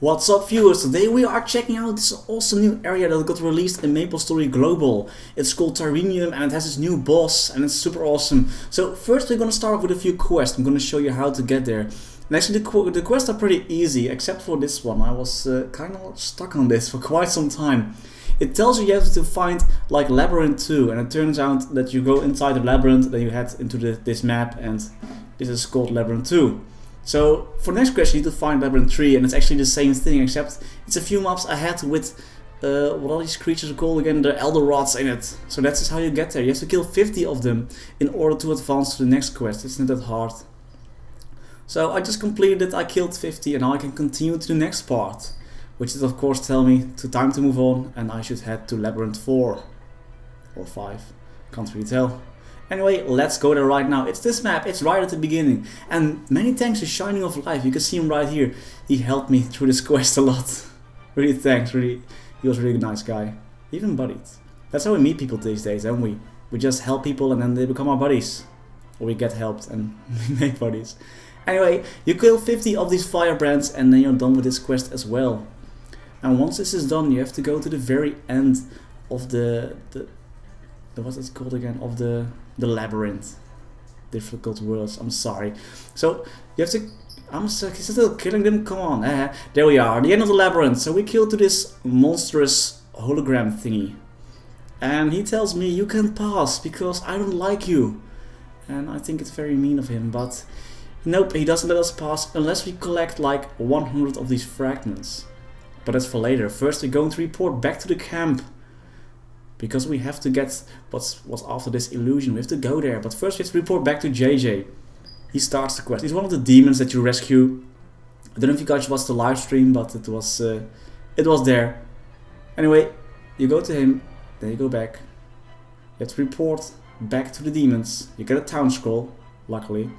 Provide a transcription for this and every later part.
What's up viewers, today we are checking out this awesome new area that got released in MapleStory Global. It's called Tynerium and it has this new boss and it's super awesome. So first we're gonna start off with a few quests. I'm gonna show you how to get there. And actually the quests are pretty easy except for this one. I was kind of stuck on this for quite some time. It tells you have to find like Labyrinth 2 and it turns out that you go inside the labyrinth, then you head into this map and this is called Labyrinth 2. So for the next quest you need to find Labyrinth 3 and it's actually the same thing except it's a few maps ahead with what are these creatures called again? The Elder Rods in it. So that's just how you get there. You have to kill 50 of them in order to advance to the next quest. It's not that hard. So I just completed it, I killed 50 and now I can continue to the next part. Which is of course tell me time to move on and I should head to Labyrinth 4 or 5. Can't really tell. Anyway, let's go there right now. It's this map, it's right at the beginning. And many thanks to Shining of Life, you can see him right here. He helped me through this quest a lot. Really thanks, really. He was a really nice guy. Even buddies. That's how we meet people these days, don't we? We just help people and then they become our buddies. Or we get helped and we make buddies. Anyway, you kill 50 of these firebrands and then you're done with this quest as well. And once this is done, you have to go to the very end of the what's it called again? Of the labyrinth. Difficult words, I'm sorry. So you have to. I'm still killing them. Come on, there we are, the end of the labyrinth. So we killed to this monstrous hologram thingy, and he tells me you can pass because I don't like you, and I think it's very mean of him. But nope, he doesn't let us pass unless we collect like 100 of these fragments. But that's for later. First we're going to report back to the camp. Because we have to get what's after this illusion. We have to go there. But first we have to report back to JJ. He starts the quest. He's one of the demons that you rescue. I don't know if you guys watched the live stream, but it was there. Anyway, you go to him, then you go back. You have to report back to the demons. You get a town scroll, luckily.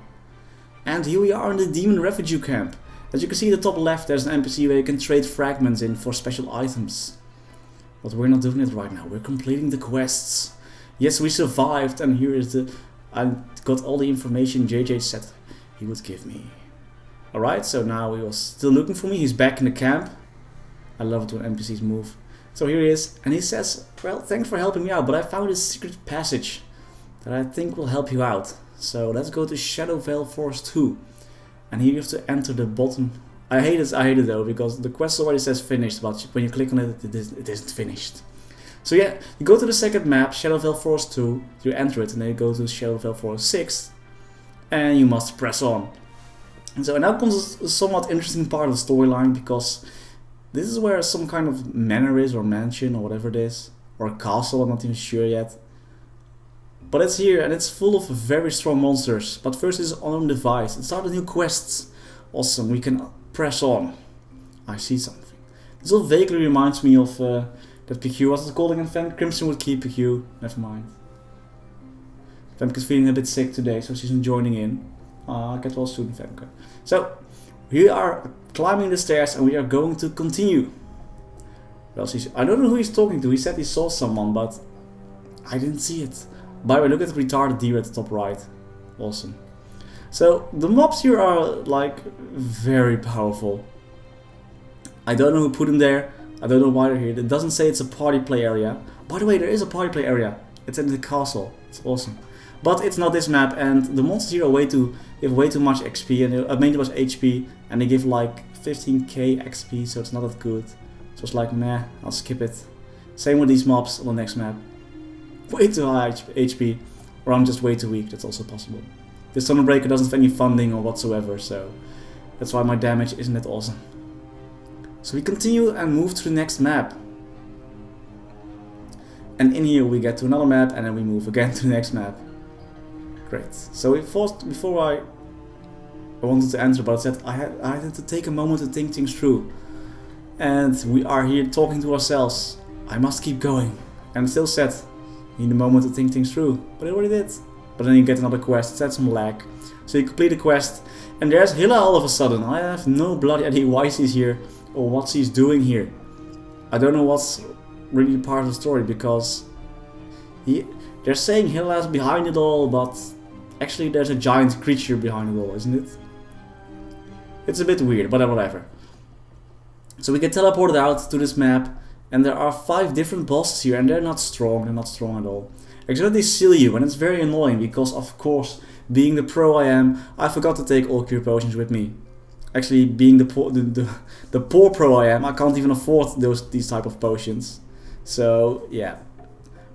And here we are in the demon refugee camp. As you can see at the top left, there's an NPC where you can trade fragments in for special items. But we're not doing it right now, we're completing the quests. Yes, we survived and here is I got all the information JJ said he would give me. Alright, so now he was still looking for me, he's back in the camp. I love it when NPCs move. So here he is, and he says, well, thanks for helping me out, but I found a secret passage that I think will help you out. So let's go to Shadowvale Forest 2. And here you have to enter the bottom. I hate it though, because the quest already says finished, but when you click on it, it isn't finished. So yeah, you go to the second map, Shadowvale Forest 2, you enter it, and then you go to Shadowvale Forest 6, and you must press on. And so now comes a somewhat interesting part of the storyline, because this is where some kind of manor is, or mansion, or whatever it is, or a castle, I'm not even sure yet. But it's here, and it's full of very strong monsters. But first is on device. It started new quests. Awesome, we can press on. I see something. This all vaguely reminds me of that PQ. What's it called again? Crimson would keep PQ. Never mind. Femke's feeling a bit sick today, so she's joining in. Get well soon, Femke. So, we are climbing the stairs and we are going to continue. Well, I don't know who he's talking to. He said he saw someone, but I didn't see it. By the way, look at the retarded deer at the top right. Awesome. So, the mobs here are like very powerful. I don't know who put them there. I don't know why they're here. It doesn't say it's a party play area. By the way, there is a party play area. It's in the castle. It's awesome. But it's not this map, and the monsters here are give way too much XP, and I mean, it was HP, and they give like 15k XP, so it's not that good. So it's like, meh, I'll skip it. Same with these mobs on the next map. Way too high HP, or I'm just way too weak, that's also possible. This Thunderbreaker doesn't have any funding or whatsoever, so that's why my damage isn't that awesome. So we continue and move to the next map. And in here we get to another map and then we move again to the next map. Great. So before I wanted to enter, but I said I had to take a moment to think things through. And we are here talking to ourselves. I must keep going. And still said, need a moment to think things through. But I already did. But then you get another quest, that's some lag. So you complete the quest, and there's Hilla all of a sudden. I have no bloody idea why she's here, or what she's doing here. I don't know what's really part of the story, because they're saying Hilla's behind it all, but actually there's a giant creature behind it all, isn't it? It's a bit weird, but whatever. So we get teleported out to this map, and there are 5 different bosses here, and they're not strong at all. Actually, they seal you, and it's very annoying because, of course, being the pro I am, I forgot to take all cure potions with me. Actually, being the poor pro I am, I can't even afford these type of potions. So yeah,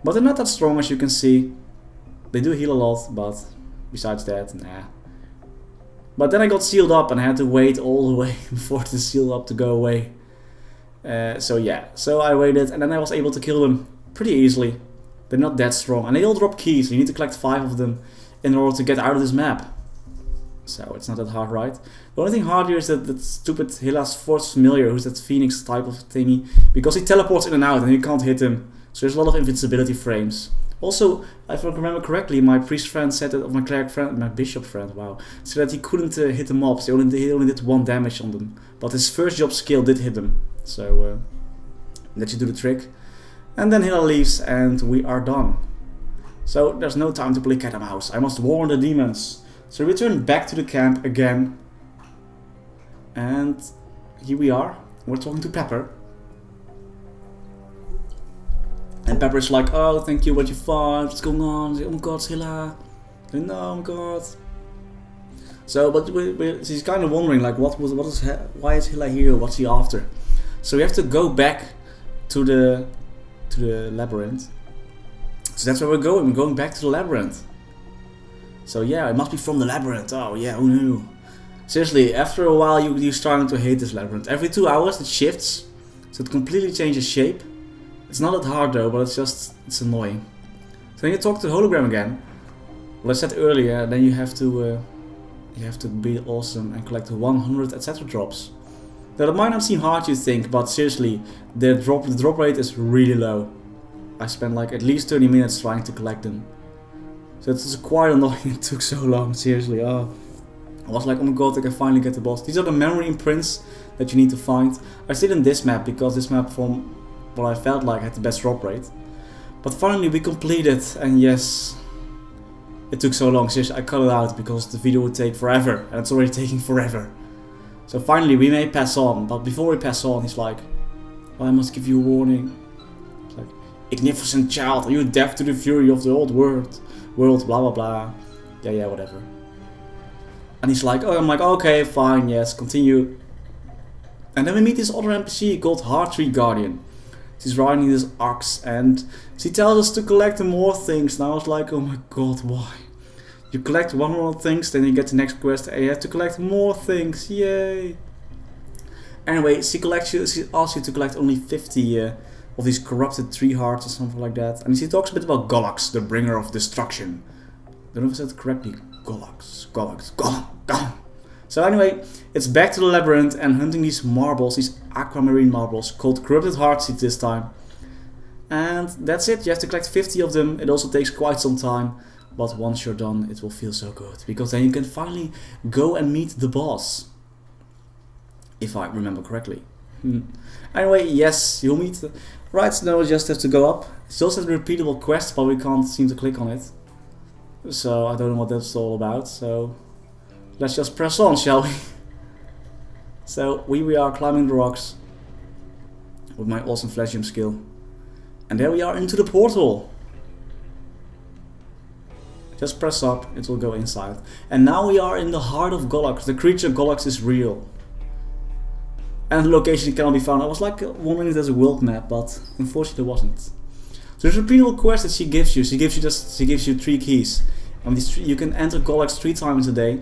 but they're not that strong as you can see. They do heal a lot, but besides that, nah. But then I got sealed up and I had to wait all the way for the seal up to go away. So yeah, so I waited and then I was able to kill them pretty easily. They're not that strong, and they all drop keys. You need to collect 5 of them in order to get out of this map. So it's not that hard, right? The only thing hard here is that stupid Hilla's Force Familiar, who's that Phoenix type of thingy, because he teleports in and out and you can't hit him. So there's a lot of invincibility frames. Also, if I remember correctly, my priest friend said that, or my cleric friend, my bishop friend, wow, said that he couldn't hit the mobs. He only did 1 damage on them. But his first job skill did hit them. So that should do the trick. And then Hilla leaves and we are done. So there's no time to play cat and mouse. I must warn the demons. So we return back to the camp again. And here we are. We're talking to Pepper. And Pepper is like, oh, thank you, what you find, what's going on? Oh my god, it's Hilla. No, oh my god. So, but she's kind of wondering, like, why is Hilla here? What's he after? So we have to go back to the labyrinth. So that's where we're going. We're going back to the labyrinth. So yeah, it must be from the labyrinth. Oh yeah, who knew? Seriously, after a while you're starting to hate this labyrinth. Every 2 hours it shifts, so it completely changes shape. It's not that hard though, but it's annoying. So then you talk to the hologram again. Well, I said earlier, then you have to be awesome and collect 100 etc. drops. Now that might not seem hard, you think, but seriously, the drop rate is really low. I spent like at least 30 minutes trying to collect them. So it's quite annoying. It took so long, seriously. Oh, I was like, oh my god, I can finally get the boss. These are the memory imprints that you need to find. I stayed in this map because this map, from what I felt like, had the best drop rate. But finally we completed, and yes, it took so long. Seriously, I cut it out because the video would take forever, and it's already taking forever. So finally we may pass on, but before we pass on, he's like, well, I must give you a warning. It's like, magnificent child, are you deaf to the fury of the old world, blah blah blah. Yeah, whatever. And he's like, oh, I'm like, okay, fine, yes, continue. And then we meet this other NPC called Hearttree Guardian. She's riding this ox and she tells us to collect more things. And I was like, oh my god, why? You collect 100 things, then you get the next quest and you have to collect more things, yay! Anyway, she asks you to collect only 50 of these corrupted tree hearts or something like that. And she talks a bit about Gollux, the bringer of destruction. I don't know if I said it correctly. Gollux. So anyway, it's back to the labyrinth and hunting these marbles, these aquamarine marbles, called corrupted heart seeds this time. And that's it, you have to collect 50 of them. It also takes quite some time, but once you're done, it will feel so good, because then you can finally go and meet the boss. If I remember correctly. Anyway, yes, you'll meet. Right, now we just have to go up. It still says repeatable quest, but we can't seem to click on it. So I don't know what that's all about. So let's just press on, shall we? So we are climbing the rocks with my awesome flash jump skill. And there we are into the portal. Just press up, it will go inside. And now we are in the heart of Gollux. The creature Gollux is real. And the location cannot be found. I was like wondering if there's a world map, but unfortunately there wasn't. So there's a repeatable quest that she gives you. She gives you 3 keys. And you can enter Gollux 3 times a day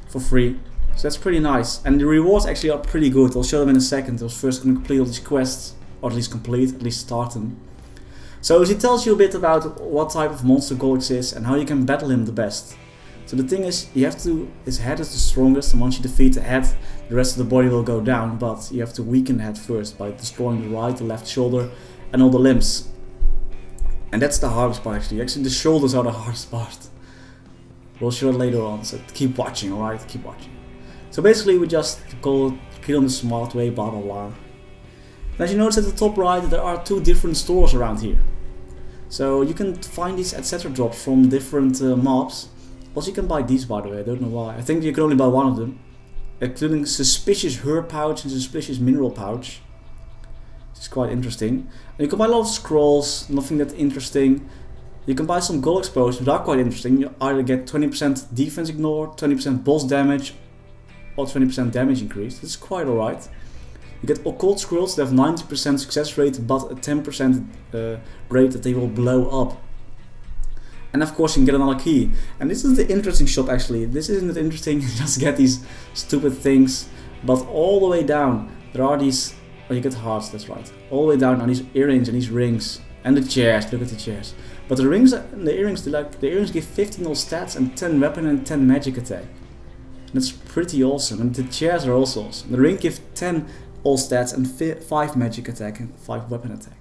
for free. So that's pretty nice. And the rewards actually are pretty good. I'll show them in a second. I was first going to complete all these quests. Or at least start them. So she tells you a bit about what type of monster Gollux is and how you can battle him the best. So the thing is, his head is the strongest, and once you defeat the head, the rest of the body will go down, but you have to weaken the head first by destroying the right, the left shoulder, and all the limbs. And that's the hardest part actually. Actually the shoulders are the hardest part. We'll show it later on, so keep watching, alright? Keep watching. So basically we just kill him the smart way, blah blah blah. And as you notice at the top right, there are 2 different stores around here. So you can find these etc. drops from different mobs. Also you can buy these, by the way, I don't know why. I think you can only buy one of them. including suspicious herb pouch and suspicious mineral pouch. It's quite interesting. And you can buy a lot of scrolls, nothing that interesting. You can buy some Gollux potions, which are quite interesting. You either get 20% defense ignored, 20% boss damage, or 20% damage increase. This is quite alright. You get occult scrolls that have 90% success rate, but a 10% rate that they will blow up. And of course you can get another key. And this is the interesting shop actually. This isn't interesting, just get these stupid things. But all the way down, there are these, oh you get hearts, that's right. All the way down are these earrings and these rings. And the chairs, look at the chairs. But the rings, the earrings give 15 all stats and 10 weapon and 10 magic attack. That's pretty awesome. And the chairs are also awesome. The ring gives 10 all stats and 5 magic attack and 5 weapon attack.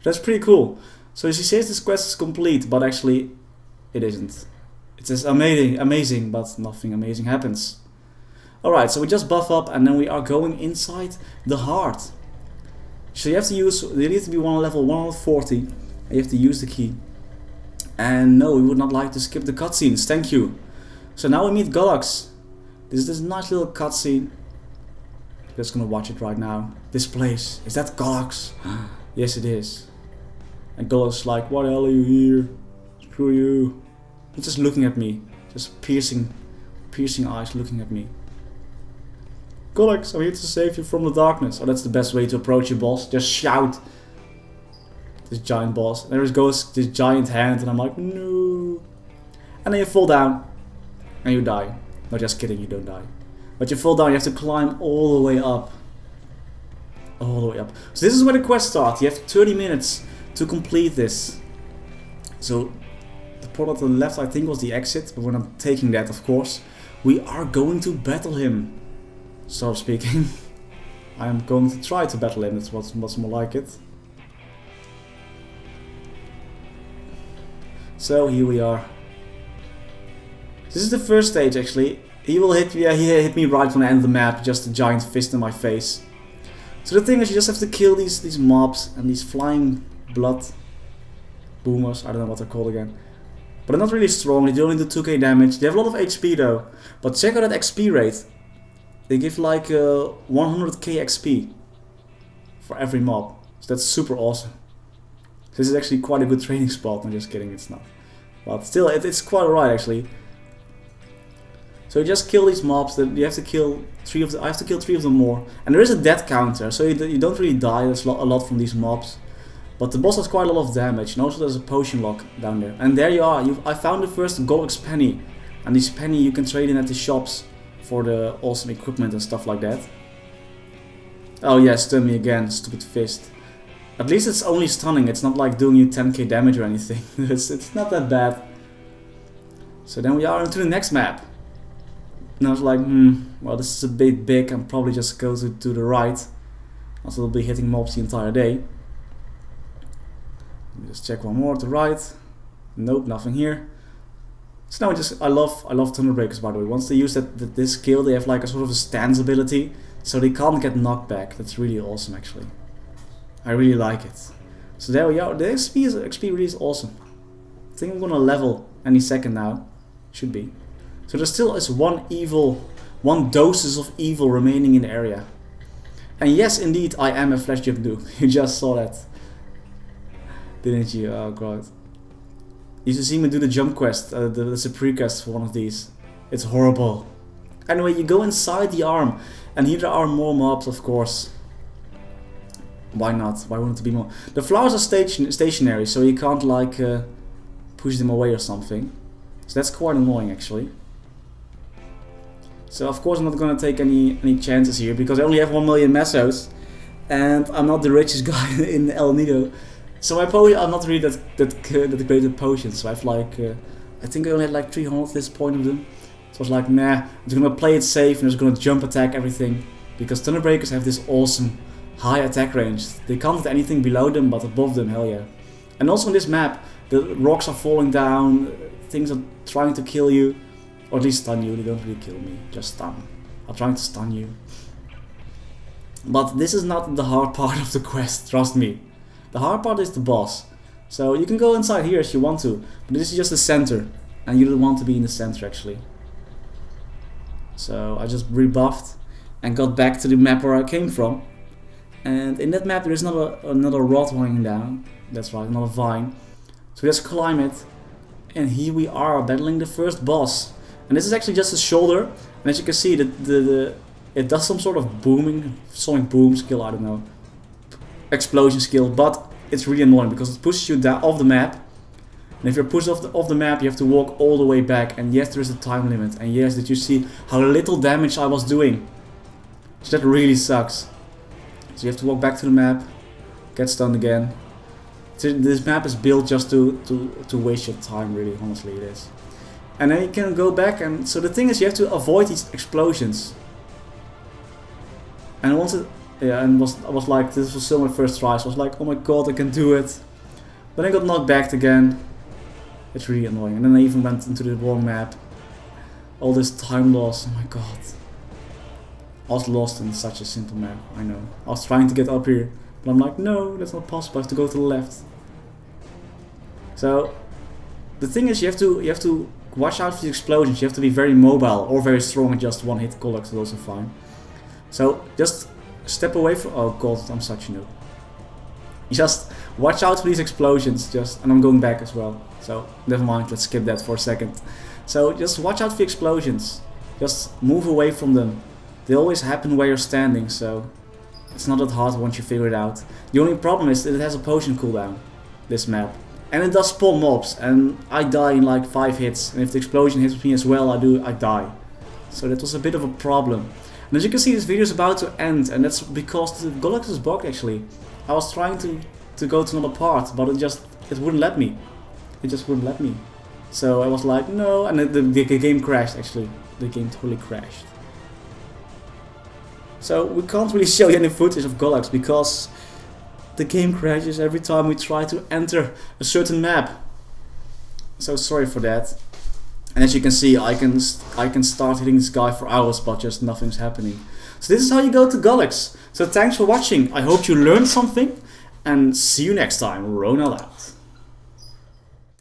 That's pretty cool. So she says this quest is complete, but actually it isn't. It's just amazing, but nothing amazing happens. Alright, so we just buff up and then we are going inside the heart. So you have to use, you need to be on level 140 and you have to use the key. And no, we would not like to skip the cutscenes, thank you. So now we meet Gollux. This is this nice little cutscene. Just gonna watch it right now. This place, is that Gollux? Yes it is. And Gollux is like, what the hell are you here? Screw you. He's just looking at me. Just piercing eyes looking at me. Gollux, I'm here to save you from the darkness. Oh, that's the best way to approach your boss. Just shout. This giant boss. And there goes this giant hand and I'm like, no. And then you fall down. And you die. No, just kidding, you don't die. But you fall down, you have to climb all the way up. All the way up. So this is where the quest starts. You have 30 minutes to complete this. So the port on the left I think was the exit, but we're not taking that of course. We are going to battle him. So speaking. I am going to try to battle him, that's what's more like it. So here we are. This is the first stage actually. He will hit me, he hit me right from the end of the map, just a giant fist in my face. So the thing is you just have to kill these mobs and these flying blood boomers, I don't know what they're called again. But they're not really strong, they only do 2k damage, they have a lot of HP though. But check out that XP rate. They give like 100k XP for every mob. So that's super awesome. This is actually quite a good training spot, I'm just kidding, it's not. But still, it's quite alright actually. So you just kill these mobs, that you have to kill 3 of them, I have to kill 3 of them more. And there is a death counter, so you don't really die, there's a lot from these mobs. But the boss has quite a lot of damage, and also there's a potion lock down there. And there you are, I found the first Gollux penny. And this penny you can trade in at the shops for the awesome equipment and stuff like that. Oh yeah, stun me again, stupid fist. At least it's only stunning, it's not like doing you 10k damage or anything. it's not that bad. So then we are into the next map. And I was like, well this is a bit big, I'll probably just go to the right. Also we'll be hitting mobs the entire day. Let me just check one more to the right. Nope, nothing here. So now I love Thunder Breakers by the way. Once they use this skill they have like a sort of a stance ability. So they can't get knocked back. That's really awesome actually. I really like it. So there we are. The XP really is awesome. I think I'm gonna level any second now. Should be. So there still is one doses of evil remaining in the area. And yes, indeed, I am a flash jump noob. You just saw that. Didn't you? Oh god. You should see me do the jump quest. That's a pre-quest for one of these. It's horrible. Anyway, you go inside the arm. And here there are more mobs, of course. Why not? Why wouldn't it be more? The flowers are stationary, so you can't like push them away or something. So that's quite annoying actually. So of course I'm not gonna take any chances here because I only have 1 million mesos and I'm not the richest guy in El Nido. So I'm not really that great at potions. So I have like I think I only had like 300 at this point of them. So I was like, nah, I'm just gonna play it safe and I'm just gonna jump attack everything because Thunder Breakers have this awesome high attack range. They can't hit anything below them, but above them, hell yeah. And also on this map, the rocks are falling down, things are trying to kill you. Or at least stun you, they don't really kill me, just stun. I'm trying to stun you. But this is not the hard part of the quest, trust me. The hard part is the boss. So you can go inside here if you want to, but this is just the center. And you don't want to be in the center actually. So I just rebuffed and got back to the map where I came from. And in that map there is another rod hanging down. That's right, another vine. So we just climb it. And here we are battling the first boss. And this is actually just his shoulder. And as you can see, it does some sort of booming, sonic boom skill, I don't know. Explosion skill, but it's really annoying because it pushes you down off the map. And if you're pushed off the map, you have to walk all the way back. And yes, there is a time limit. And yes, did you see how little damage I was doing? So that really sucks. So you have to walk back to the map, get stunned again. So this map is built just to waste your time, really, honestly it is. And then you can go back, and so the thing is you have to avoid these explosions. And once it, yeah, and I was like, this was still my first try, so I was like, oh my god, I can do it. Then I got knocked back again. It's really annoying. And then I even went into the wrong map. All this time loss, oh my god. I was lost in such a simple map, I know. I was trying to get up here, but I'm like, no, that's not possible, I have to go to the left. So, the thing is you have to watch out for the explosions, you have to be very mobile or very strong and just one hit Golock is also fine. So, just step away from, oh god, I'm such a noob. Just watch out for these explosions, and I'm going back as well. So, never mind, let's skip that for a second. So, just watch out for the explosions, just move away from them. They always happen where you're standing, so it's not that hard once you figure it out. The only problem is that it has a potion cooldown, this map. And it does spawn mobs, and I die in like 5 hits. And if the explosion hits me as well, I die. So that was a bit of a problem. And as you can see, this video is about to end, and that's because the Gollux is bugged actually. I was trying to go to another part, but it wouldn't let me. It just wouldn't let me. So I was like, no, and the game crashed actually. The game totally crashed. So we can't really show you any footage of Gollux because the game crashes every time we try to enter a certain map. So sorry for that. And as you can see, I can start hitting this guy for hours, but just nothing's happening. So this is how you go to Gollux. So thanks for watching. I hope you learned something, and see you next time. Ronald out.